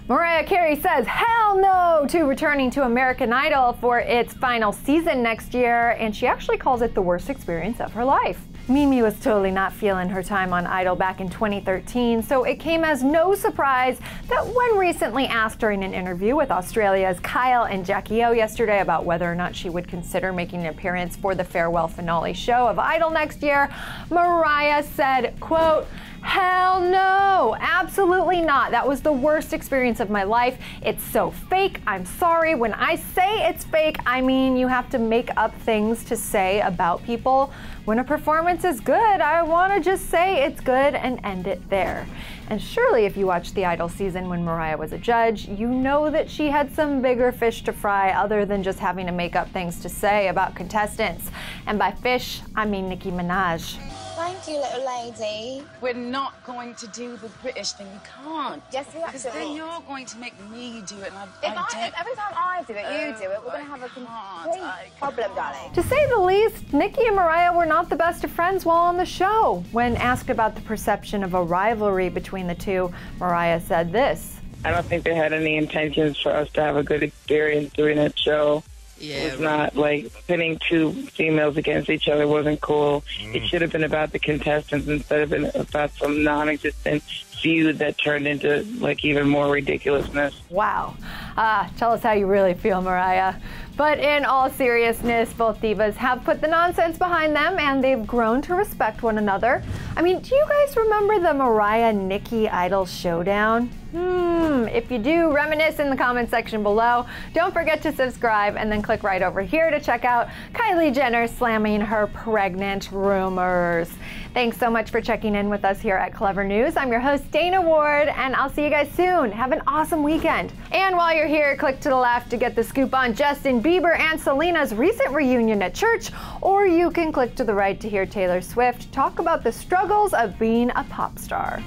Mariah Carey says hell no to returning to American Idol for its final season next year, and she actually calls it the worst experience of her life. Mimi was totally not feeling her time on Idol back in 2013, so it came as no surprise that when recently asked during an interview with Australia's Kyle and Jackie O yesterday about whether or not she would consider making an appearance for the farewell finale show of Idol next year, Mariah said, quote, "Hell no, absolutely not. That was the worst experience of my life. It's so fake. I'm sorry. When I say it's fake, I mean you have to make up things to say about people. When a performance is good, I want to just say it's good and end it there." And surely if you watched the Idol season when Mariah was a judge, you know that she had some bigger fish to fry other than just having to make up things to say about contestants. And by fish, I mean Nicki Minaj. Thank you, little lady. We're not going to do the British thing. We can't. Yes, we Because then you're going to make me do it, and If every time I do it, you do it, we're going to have a complete problem, darling. To say the least, Nicki and Mariah were not the best of friends while on the show. When asked about the perception of a rivalry between the two, Mariah said this. I don't think they had any intentions for us to have a good experience doing that show. It was not like pitting two females against each other wasn't cool. It should have been about the contestants instead of been about some non-existent feud that turned into like even more ridiculousness. Wow. Tell us how you really feel, Mariah. But in all seriousness, both divas have put the nonsense behind them and they've grown to respect one another. I mean, do you guys remember the Mariah-Nicki Idol showdown? If you do, reminisce in the comment section below. Don't forget to subscribe and then click right over here to check out Kylie Jenner slamming her pregnant rumors. Thanks so much for checking in with us here at Clevver News. I'm your host, Dana Ward, and I'll see you guys soon. Have an awesome weekend. And while you're here, click to the left to get the scoop on Justin Bieber and Selena's recent reunion at church, or you can click to the right to hear Taylor Swift talk about the struggles of being a pop star.